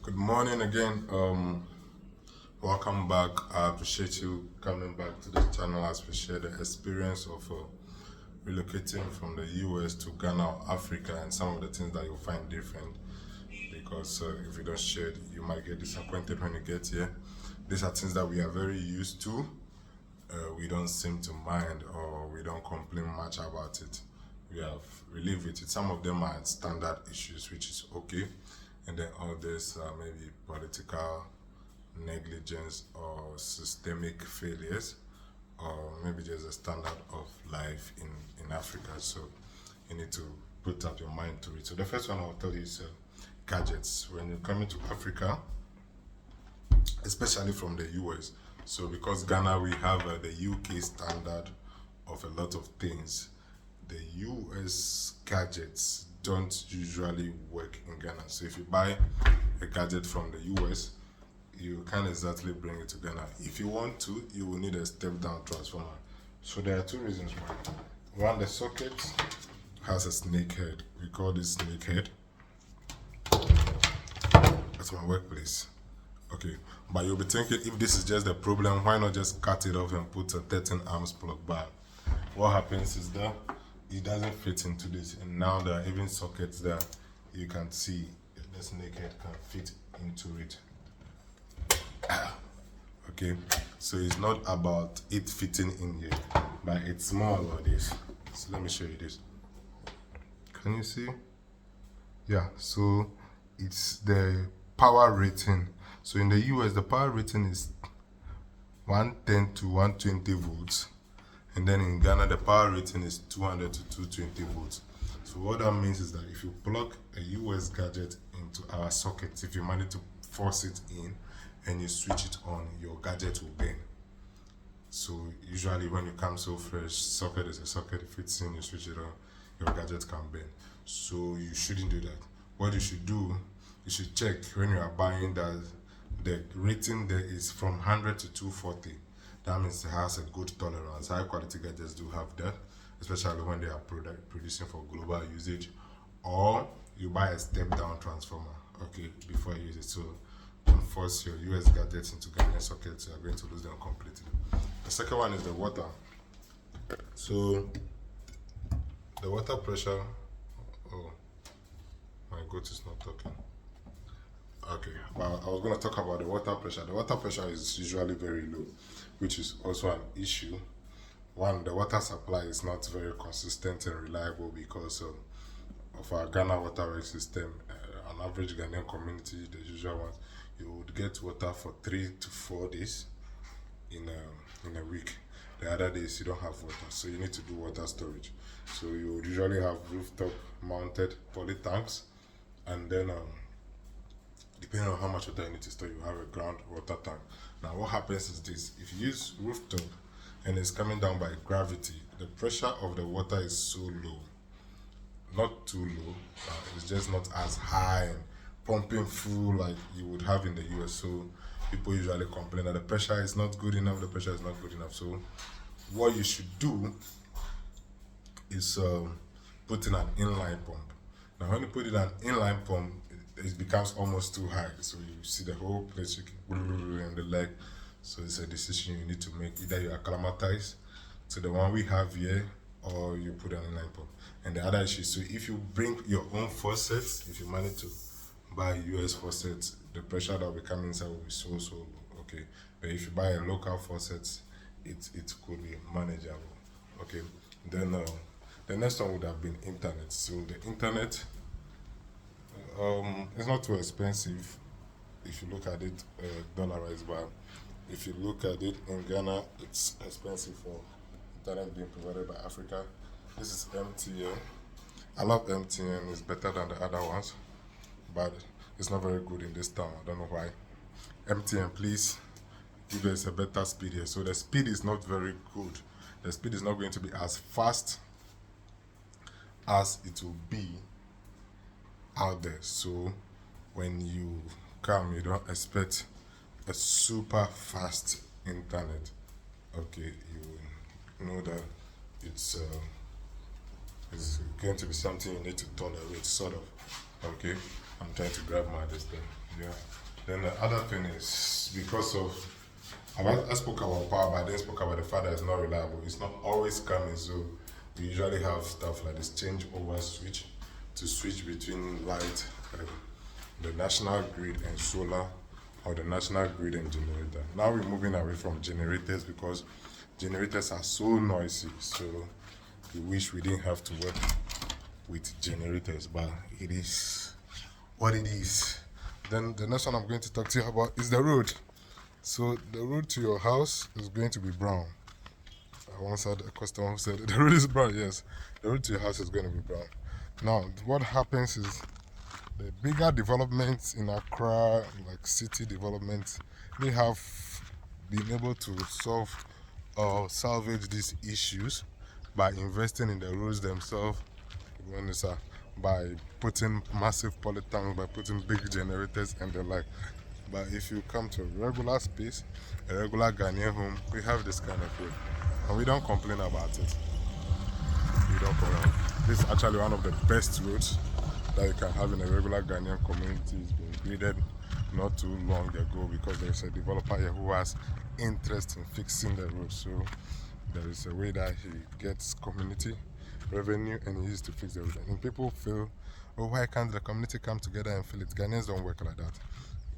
Good morning again. Welcome back. I appreciate you coming back to this channel as we share the experience of relocating from the US to Ghana or Africa and some of the things that you'll find different. Because if you don't share it, you might get disappointed when you get here. These are things that we are very used to. We don't seem to mind or we don't complain much about it. We live with it. Some of them are standard issues, which is okay, and then others are maybe political negligence or systemic failures, or maybe there's a standard of life in Africa. So you need to put out your mind to it. So the first one I'll tell you is gadgets. When you're coming to Africa, especially from the US. So because Ghana, we have the UK standard of a lot of things. The US gadgets don't usually work in Ghana. So if you buy a gadget from the US, you can't exactly bring it to Ghana. If you want to, you will need a step-down transformer. So there are two reasons why. One, the socket has a snake head. We call this snake head. That's my workplace. Okay, but you'll be thinking, if this is just the problem, why not just cut it off and put a 13 amps plug back? What happens is that it doesn't fit into this, and now there are even sockets that you can see the snake head can fit into it. Okay, so it's not about it fitting in here, but it's more about this. So let me show you this. Can you see? Yeah, so it's the power rating. So in the US, the power rating is 110 to 120 volts. And then in Ghana, the power rating is 200 to 220 volts. So what that means is that if you plug a US gadget into our socket, if you manage to force it in and you switch it on, your gadget will burn. So usually when you come so fresh, socket is a socket, it fits in, you switch it on, your gadget can burn. So you shouldn't do that. What you should do, you should check when you are buying that the rating there is from 100 to 240. That means it has a good tolerance. High quality gadgets do have that, especially when they are producing for global usage. Or you buy a step down transformer, okay, before you use it. So don't force your US gadgets into Ghanaian sockets, you are going to lose them completely. The second one is the water. So the water pressure, oh, my goat is not talking. Okay, well, I was going to talk about the water pressure. The water pressure is usually very low, which is also an issue. One, the water supply is not very consistent and reliable because of our Ghana waterworks system. An average Ghanaian community, the usual ones, you would get water for 3 to 4 days in a week. The other days you don't have water, so you need to do water storage. So you would usually have rooftop mounted poly tanks, and then depending on how much water you need to store, you have a ground water tank. Now what happens is this: if you use rooftop and it's coming down by gravity, the pressure of the water is so low, not too low, it's just not as high and pumping full like you would have in the US. So people usually complain that the pressure is not good enough, the pressure is not good enough. So what you should do is put in an inline pump. Now when you put in an inline pump, it becomes almost too high, so you see the whole place shaking and the leg. So it's a decision you need to make. Either you acclimatize to the one we have here, or you put an inline pump. And the other issue, so if you bring your own faucets, if you manage to buy US faucets, the pressure that will be coming inside will be so low. Okay, but if you buy a local faucet, it could be manageable. Okay, then the next one would have been internet. So the internet, it's not too expensive if you look at it dollarized, but if you look at it in Ghana, it's expensive for internet being provided by Africa. This is MTN. I love MTN, it's better than the other ones, but it's not very good in this town. I don't know why. MTN, please give us a better speed here. So the speed is not very good. The speed is not going to be as fast as it will be out there. So when you come, you don't expect a super fast internet. Okay, you know that it's going to be something you need to tolerate, sort of. Okay, I'm trying to grab my this thing. Yeah. Then the other thing is because of I spoke about power, but I didn't spoke about the fact that it's not reliable. It's not always coming, so we usually have stuff like this change over switch to switch between light, the national grid and solar, or the national grid and generator. Now we're moving away from generators because generators are so noisy. So we wish we didn't have to work with generators, but it is what it is. Then the next one I'm going to talk to you about is the road. So the road to your house is going to be brown. I once had a customer who said the road is brown. Yes, the road to your house is going to be brown. Now, what happens is the bigger developments in Accra, like city developments, they have been able to solve or salvage these issues by investing in the roads themselves. By putting massive polytanks, by putting big generators and the like. But if you come to a regular space, a regular Ghanaian home, we have this kind of road. And we don't complain about it. We don't complain. This is actually one of the best roads that you can have in a regular Ghanaian community. It's been graded not too long ago because there's a developer here who has interest in fixing the road. So there is a way that he gets community revenue and he used to fix the road. And people feel, oh, why can't the community come together and fill it? Ghanaians don't work like that.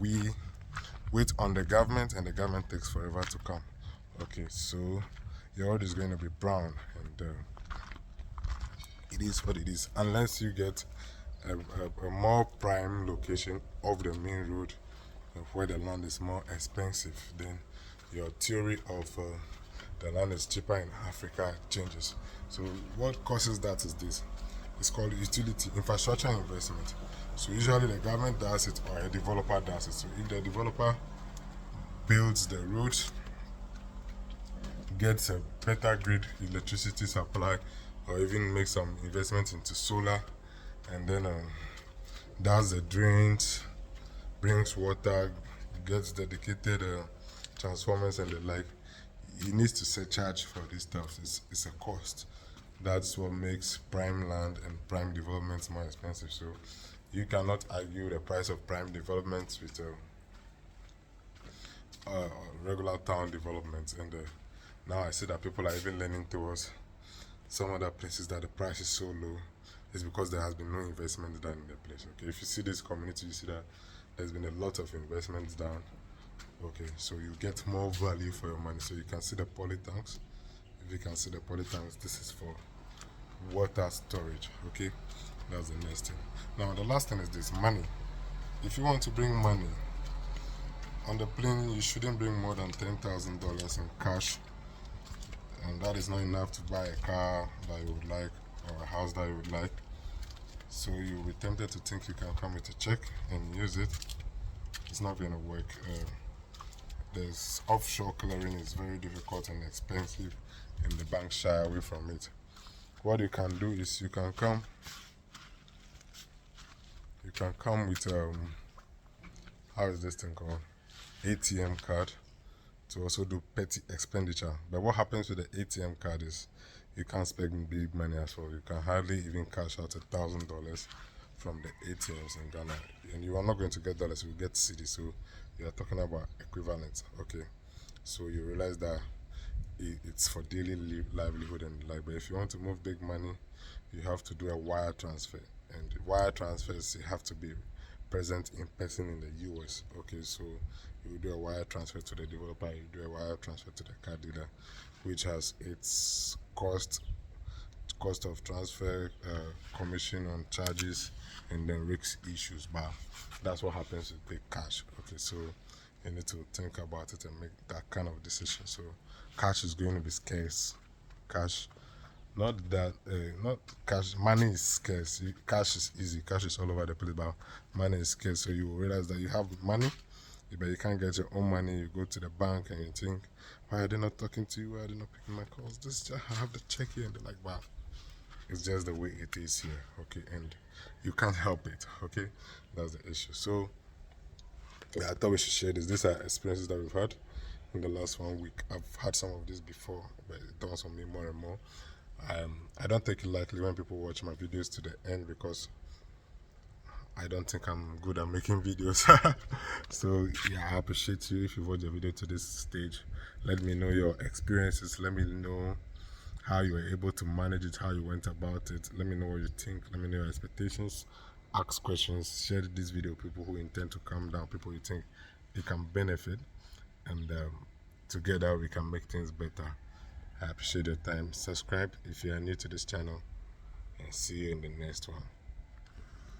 We wait on the government and the government takes forever to come. Okay, so your road is going to be brown and it is what it is. Unless you get a more prime location of the main road where the land is more expensive, then your theory of the land is cheaper in Africa changes. So what causes that is this. It's called utility infrastructure investment. So usually the government does it or a developer does it. So if the developer builds the road, gets a better grid electricity supply, or even makes some investment into solar, and then does the drains, brings water, gets dedicated transformers and the like, he needs to set charge for this stuff. It's a cost. That's what makes prime land and prime developments more expensive. So you cannot argue the price of prime developments with regular town developments. And now I see that people are even leaning towards some other places that the price is so low. It's because there has been no investment done in the place. Okay, if you see this community, you see that there's been a lot of investments done. Okay, so you get more value for your money. So you can see the polytanks. If you can see the polytanks, this is for water storage. Okay, that's the next thing. Now the last thing is this: money. If you want to bring money on the plane, you shouldn't bring more than $10,000 in cash, and that is not enough to buy a car that you would like or a house that you would like. So you'll be tempted to think you can come with a check and use it. It's not going to work. There's offshore clearing is very difficult and expensive, and the banks shy away from it. What you can do is you can come with how is this thing called? ATM card to also do petty expenditure. But what happens with the ATM card is you can't spend big money as well. You can hardly even cash out $1,000 from the ATMs in Ghana, and you are not going to get dollars. You get cedi. So you are talking about equivalent. Okay, so you realize that it's for daily livelihood and like. But if you want to move big money, you have to do a wire transfer, and wire transfers you have to be present in person in the US. Okay, so you do a wire transfer to the developer, you do a wire transfer to the car dealer, which has its cost of transfer, commission on charges, and then risk issues. But that's what happens with big cash. Okay, so you need to think about it and make that kind of decision. So cash is going to be scarce. Cash, not that, not cash. Money is scarce. Cash is easy. Cash is all over the place, but money is scarce. So you realize that you have money, but you can't get your own money. You go to the bank and you think, why are they not talking to you? Why are they not picking my calls? Just I have the check here, and they're like, wow. It's just the way it is here, okay, and you can't help it, okay. That's the issue. So yeah, I thought we should share this. These are experiences that we've had in the last 1 week. I've had some of this before, but it dawns on me more and more. I don't take it lightly when people watch my videos to the end because I don't think I'm good at making videos. So yeah, I appreciate you if you watched the video to this stage. Let me know your experiences. Let me know how you were able to manage it, how you went about it. Let me know what you think. Let me know your expectations. Ask questions. Share this video with people who intend to calm down, people you think it can benefit, and together we can make things better. I appreciate your time. Subscribe if you are new to this channel, and see you in the next one.